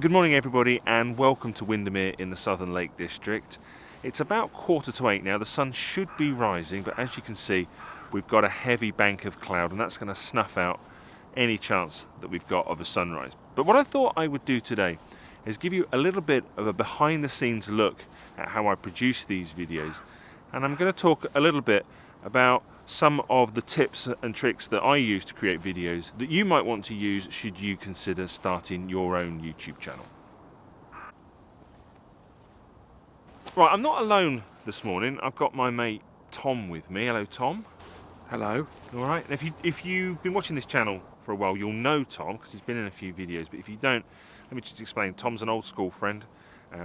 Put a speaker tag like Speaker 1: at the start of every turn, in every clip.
Speaker 1: Good morning everybody and welcome to Windermere in the Southern Lake District. It's about 7:45 now, the sun should be rising, but as you can see we've got a heavy bank of cloud and that's going to snuff out any chance that we've got of a sunrise. But what I thought I would do today is give you a little bit of a behind the scenes look at how I produce these videos, and I'm going to talk a little bit about some of the tips and tricks that I use to create videos that you might want to use should you consider starting your own YouTube channel. Right, I'm not alone this morning. I've got my mate Tom with me. Hello Tom.
Speaker 2: Hello.
Speaker 1: All right, and if you've been watching this channel for a while, you'll know Tom because he's been in a few videos, but if you don't, let me just explain. Tom's an old school friend.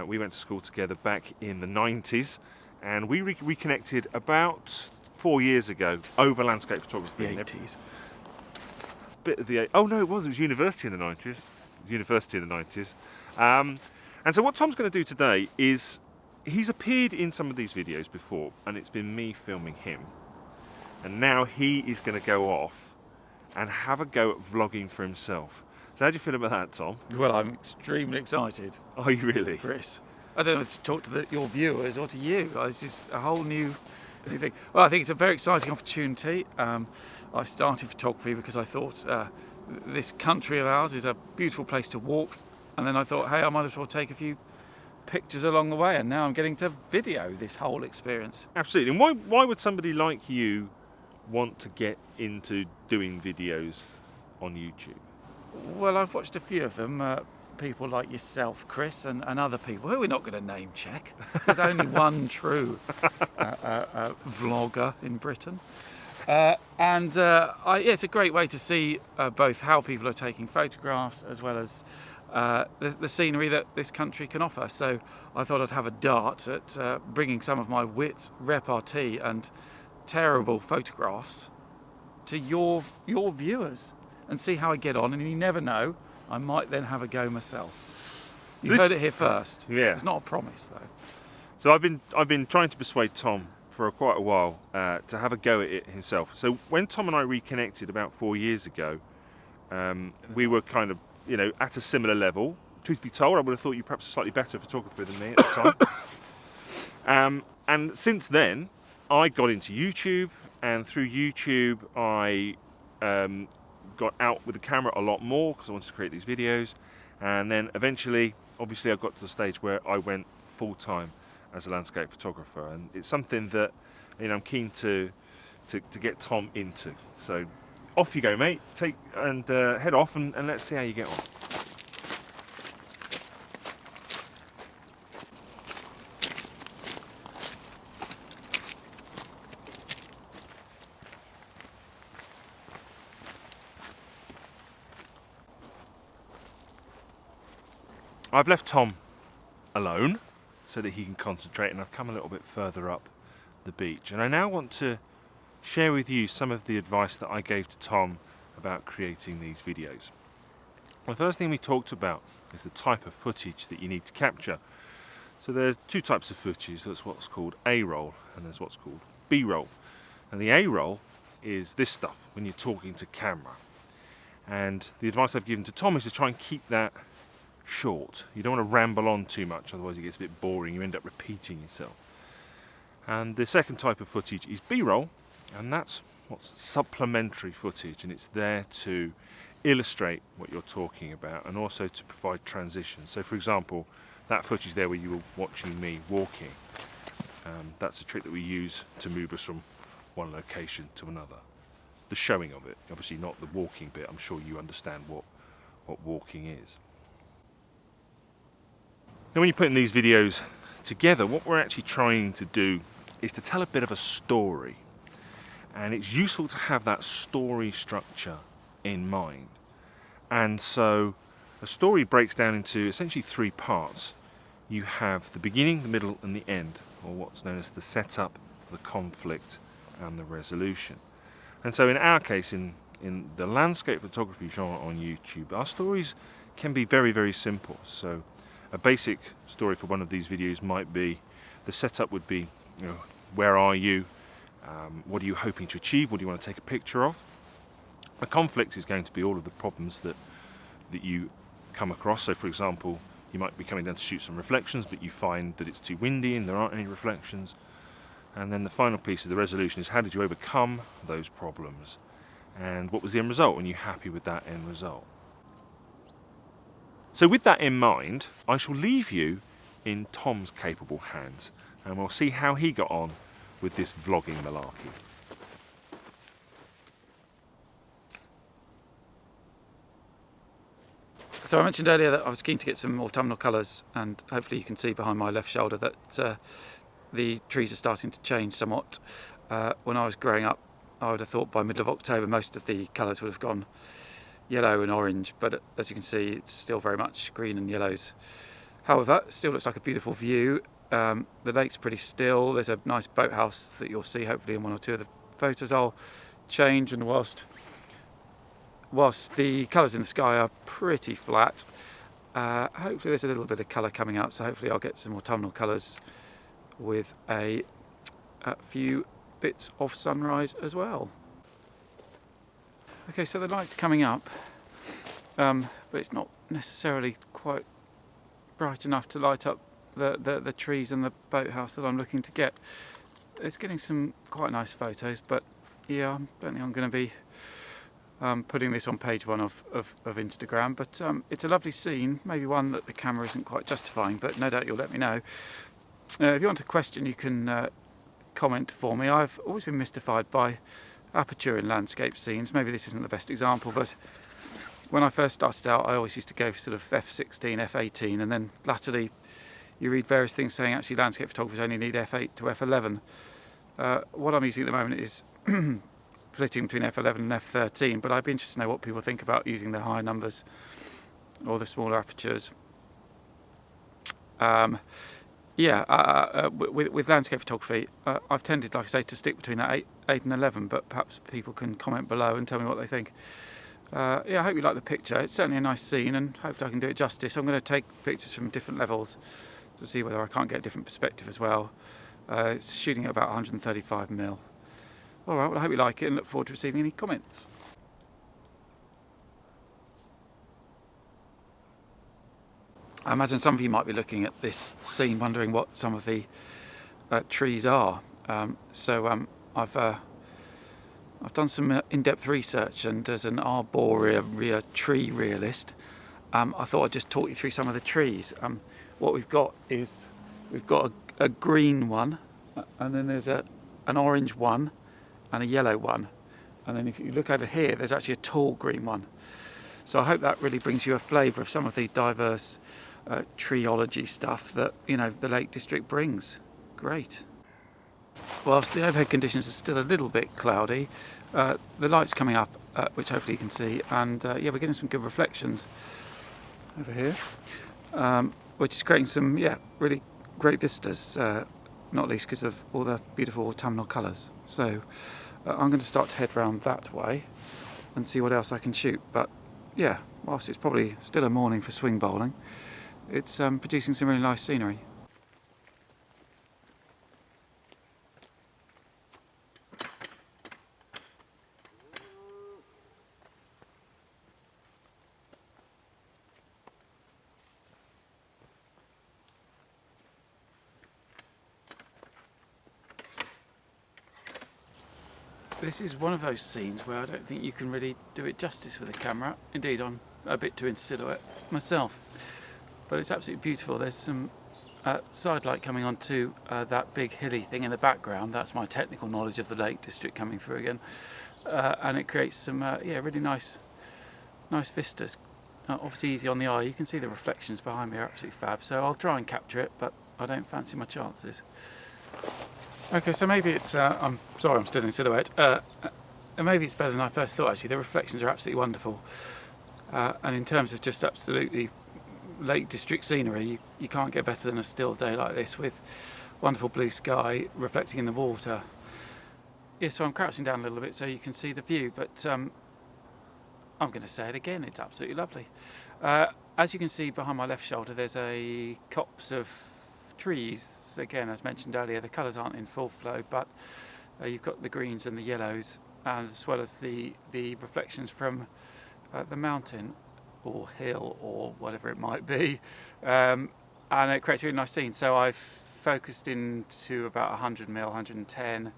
Speaker 1: We went to school together back in the 90s and we reconnected about 4 years ago over landscape photography.
Speaker 2: The 80s.
Speaker 1: Bit of the oh no, it was university in the 90s. University in the 90s. And so what Tom's going to do today is he's appeared in some of these videos before, and it's been me filming him. And now he is going to go off and have a go at vlogging for himself. So how do you feel about that, Tom?
Speaker 2: Well, I'm extremely excited.
Speaker 1: Are you really?
Speaker 2: Chris, I don't know if to talk to your viewers or to you. This is a whole new thing. Well, I think it's a very exciting opportunity. I started photography because I thought this country of ours is a beautiful place to walk, and then I thought, hey, I might as well take a few pictures along the way, and now I'm getting to video this whole experience.
Speaker 1: Absolutely. And why would somebody like you want to get into doing videos on YouTube?
Speaker 2: Well, I've watched a few of them. People like yourself, Chris, and other people who we're not going to name check. There's only one true vlogger in Britain. It's a great way to see both how people are taking photographs as well as the scenery that this country can offer. So I thought I'd have a dart at bringing some of my wit, repartee and terrible photographs to your viewers and see how I get on. And you never know, I might then have a go myself. You heard it here first.
Speaker 1: Yeah.
Speaker 2: It's not a promise though.
Speaker 1: So I've been trying to persuade Tom for quite a while to have a go at it himself. So when Tom and I reconnected about 4 years ago, we were kind of, at a similar level. Truth be told, I would have thought you perhaps a slightly better photographer than me at the time. And since then, I got into YouTube, and through YouTube, I got out with the camera a lot more because I wanted to create these videos. And then eventually, obviously, I got to the stage where I went full-time as a landscape photographer, and it's something that I'm keen to get Tom into. So off you go, mate. Take and head off, and let's see how you get on. I've left Tom alone so that he can concentrate, and I've come a little bit further up the beach. And I now want to share with you some of the advice that I gave to Tom about creating these videos. The first thing we talked about is the type of footage that you need to capture. So there's two types of footage. There's what's called A-roll and there's what's called B-roll. And the A-roll is this stuff when you're talking to camera. And the advice I've given to Tom is to try and keep that short. You don't want to ramble on too much, otherwise it gets a bit boring. You end up repeating yourself. And the second type of footage is B-roll, and that's what's supplementary footage, and it's there to illustrate what you're talking about and also to provide transitions. So for example, that footage there where you were watching me walking, that's a trick that we use to move us from one location to another. The showing of it, obviously not the walking bit. I'm sure you understand what walking is. Now when you're putting these videos together, what we're actually trying to do is to tell a bit of a story. And it's useful to have that story structure in mind. And so a story breaks down into essentially three parts. You have the beginning, the middle and the end, or what's known as the setup, the conflict and the resolution. And so in our case, in the landscape photography genre on YouTube, our stories can be very, very simple. So a basic story for one of these videos might be, the setup would be, where are you? What are you hoping to achieve? What do you want to take a picture of? A conflict is going to be all of the problems that you come across. So for example, you might be coming down to shoot some reflections, but you find that it's too windy and there aren't any reflections. And then the final piece of the resolution is, how did you overcome those problems? And what was the end result? And you happy with that end result? So with that in mind, I shall leave you in Tom's capable hands, and we'll see how he got on with this vlogging malarkey.
Speaker 2: So I mentioned earlier that I was keen to get some autumnal colours, and hopefully you can see behind my left shoulder that the trees are starting to change somewhat. When I was growing up, I would have thought by middle of October most of the colours would have gone yellow and orange, but as you can see it's still very much green and yellows. However, it still looks like a beautiful view. The lake's pretty still. There's a nice boathouse that you'll see hopefully in one or two of the photos I'll change, and whilst the colours in the sky are pretty flat, hopefully there's a little bit of colour coming out, so hopefully I'll get some autumnal colours with a few bits of sunrise as well. Okay, so the light's coming up, but it's not necessarily quite bright enough to light up the trees and the boathouse that I'm looking to get. It's getting some quite nice photos, but yeah, I don't think I'm going to be putting this on page one of Instagram, but it's a lovely scene, maybe one that the camera isn't quite justifying, but no doubt you'll let me know. If you want a question, you can comment for me. I've always been mystified by aperture in landscape scenes. Maybe this isn't the best example, but when I first started out, I always used to go for sort of f16, f18, and then latterly you read various things saying actually landscape photographers only need f8 to f11. What I'm using at the moment is splitting between f11 and f13, but I'd be interested to know what people think about using the higher numbers or the smaller apertures. With landscape photography, I've tended, like I say, to stick between that 8 and 11, but perhaps people can comment below and tell me what they think. I hope you like the picture. It's certainly a nice scene, and hopefully I can do it justice. I'm going to take pictures from different levels to see whether I can't get a different perspective as well. It's shooting at about 135mm. Alright, well I hope you like it and look forward to receiving any comments. I imagine some of you might be looking at this scene wondering what some of the trees are. I've done some in-depth research, and as an arboreal tree realist, I thought I'd just talk you through some of the trees. What we've got is a green one, and then there's an orange one and a yellow one, and then if you look over here there's actually a tall green one. So I hope that really brings you a flavour of some of the diverse treeology stuff that the Lake District brings. Great. Whilst the overhead conditions are still a little bit cloudy, the light's coming up, which hopefully you can see, and we're getting some good reflections over here, which is creating some really great vistas, not least because of all the beautiful autumnal colours. So I'm going to start to head round that way and see what else I can shoot. But yeah, whilst it's probably still a morning for swing bowling, it's producing some really nice scenery. This is one of those scenes where I don't think you can really do it justice with a camera. Indeed, I'm a bit too in silhouette myself. But it's absolutely beautiful. There's some side light coming onto that big hilly thing in the background. That's my technical knowledge of the Lake District coming through again. And it creates some really nice vistas. Obviously easy on the eye. You can see the reflections behind me are absolutely fab. So I'll try and capture it, but I don't fancy my chances. Okay, so maybe it's, I'm sorry I'm still in silhouette, maybe it's better than I first thought actually. The reflections are absolutely wonderful, and in terms of just absolutely Lake District scenery, you can't get better than a still day like this with wonderful blue sky reflecting in the water. Yeah, so I'm crouching down a little bit so you can see the view, but I'm going to say it again, it's absolutely lovely. As you can see behind my left shoulder there's a copse of trees. Again, as mentioned earlier, the colours aren't in full flow, but you've got the greens and the yellows, as well as the reflections from the mountain. or hill or whatever it might be, and it creates a really nice scene. So I've focused into about 100mm, 110,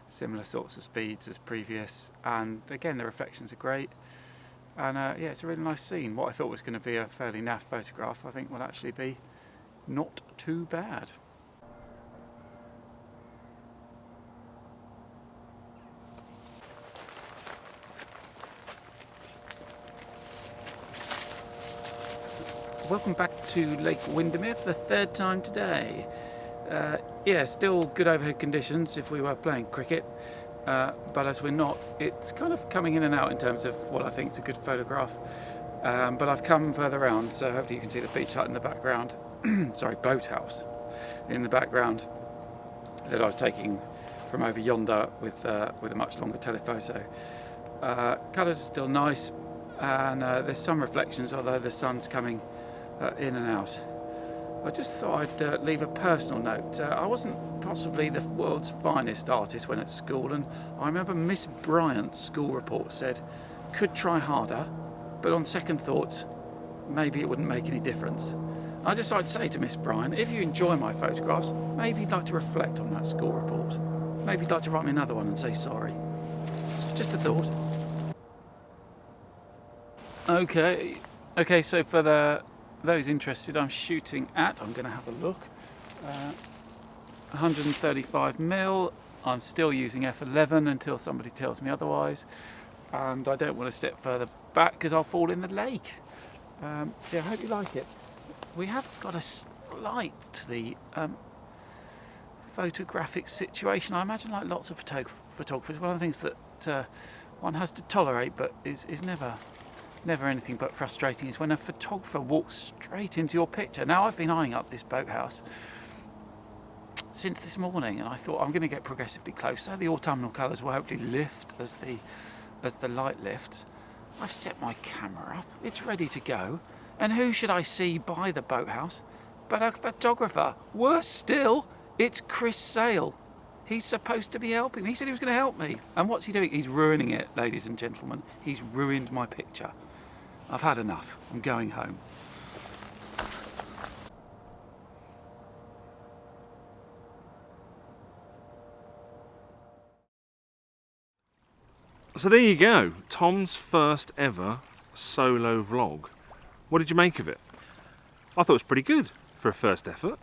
Speaker 2: similar sorts of speeds as previous, and again the reflections are great, and yeah, it's a really nice scene. What I thought was going to be a fairly naff photograph I think will actually be not too bad. Welcome back to Lake Windermere for the third time today. Yeah, still good overhead conditions if we were playing cricket, but as we're not, it's kind of coming in and out in terms of what I think is a good photograph. But I've come further around, so hopefully you can see the beach hut in the background. Sorry, boathouse in the background that I was taking from over yonder with a much longer telephoto. Colours are still nice, and there's some reflections, although the sun's coming in and out. I just thought I'd leave a personal note. I wasn't possibly the world's finest artist when at school, and I remember Miss Bryant's school report said, could try harder, but on second thoughts, maybe it wouldn't make any difference. I just thought I'd say to Miss Bryant, if you enjoy my photographs, maybe you'd like to reflect on that school report. Maybe you'd like to write me another one and say sorry. Just a thought. Okay, so for those interested, I'm shooting at, I'm going to have a look, 135mm. I'm still using f11 until somebody tells me otherwise, and I don't want to step further back because I'll fall in the lake. Yeah, I hope you like it. We have got a slightly photographic situation. I imagine, like lots of photographers, one of the things that one has to tolerate but is never anything but frustrating is when a photographer walks straight into your picture. Now, I've been eyeing up this boathouse since this morning, and I thought I'm going to get progressively closer. The autumnal colours will hopefully lift as the light lifts. I've set my camera up, it's ready to go, and who should I see by the boathouse but a photographer? Worse still, it's Chris Sale. He's supposed to be helping me. He said he was going to help me. And what's he doing? He's ruining it, ladies and gentlemen. He's ruined my picture. I've had enough. I'm going home.
Speaker 1: So there you go, Tom's first ever solo vlog. What did you make of it? I thought it was pretty good for a first effort.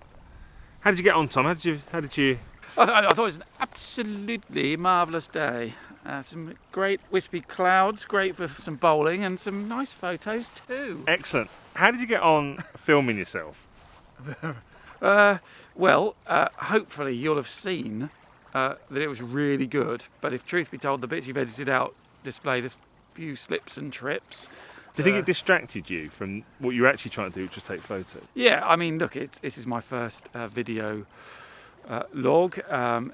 Speaker 1: How did you get on, Tom? How did you?
Speaker 2: I thought it was an absolutely marvellous day. Some great wispy clouds, great for some bowling, and some nice photos too.
Speaker 1: Excellent. How did you get on filming yourself?
Speaker 2: Well, hopefully you'll have seen that it was really good. But if truth be told, the bits you've edited out displayed a few slips and trips.
Speaker 1: Do you think it distracted you from what you were actually trying to do, which was take photos?
Speaker 2: Yeah, I mean, look, this is my first video log.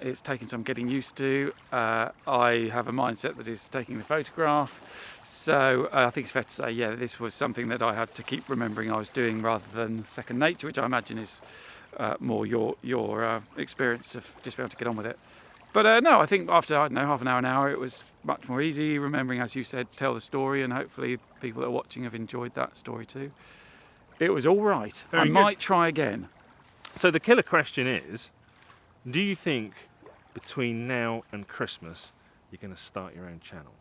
Speaker 2: It's taken some getting used to. I have a mindset that is taking the photograph, so I think it's fair to say, yeah, this was something that I had to keep remembering I was doing rather than second nature, which I imagine is more your experience of just being able to get on with it. But no, I think after, I don't know, half an hour, it was much more easy, remembering, as you said, tell the story, and hopefully people that are watching have enjoyed that story too. It was all right. I might try again.
Speaker 1: So the killer question is, do you think between now and Christmas you're going to start your own channel?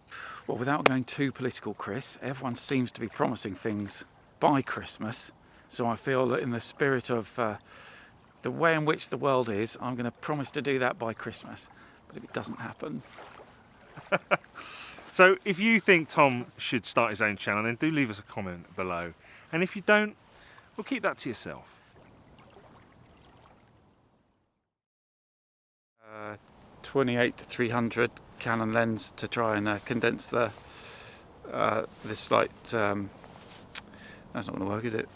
Speaker 2: Well, without going too political, Chris, everyone seems to be promising things by Christmas, so I feel that in the spirit of the way in which the world is, I'm going to promise to do that by Christmas. But if it doesn't happen...
Speaker 1: So if you think Tom should start his own channel, then do leave us a comment below. And if you don't, well, keep that to yourself.
Speaker 2: 28-300 Canon lens to try and condense this light. That's not going to work, is it?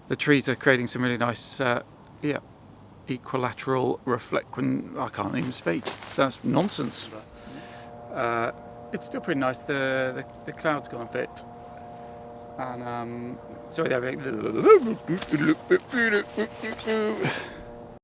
Speaker 2: The trees are creating some really nice, equilateral reflection. I can't even speak. That's nonsense. It's still pretty nice. The cloud's gone a bit, and sorry, there we go.